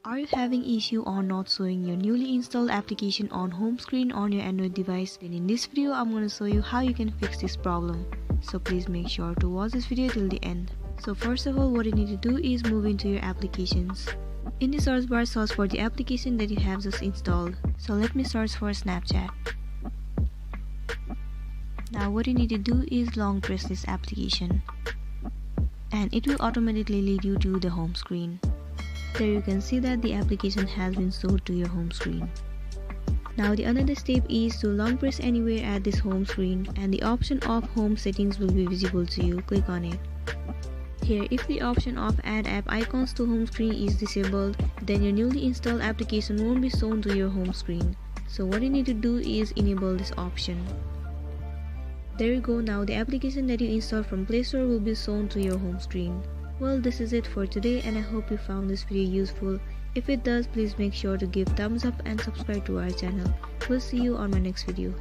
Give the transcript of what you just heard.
Are you having issue on not showing your newly installed application on home screen on your Android device? Then in this video, I'm going to show you how you can fix this problem. So please make sure to watch this video till the end. So first of all, what you need to do is move into your applications. In the search bar, search for the application that you have just installed. So let me search for Snapchat. Now what you need to do is long press this application, and it will automatically lead you to the home screen. There you can see that the application has been stored to your home screen. Now the another step is to long press anywhere at this home screen, and the option of home settings will be visible to you. Click on it. Here, if the option of add app icons to home screen is disabled, then your newly installed application won't be shown to your home screen. So what you need to do is enable this option. There you go. Now the application that you installed from Play Store will be shown to your home screen. Well, this is it for today, and I hope you found this video useful. If it does, please make sure to give thumbs up and subscribe to our channel. We'll see you on my next video.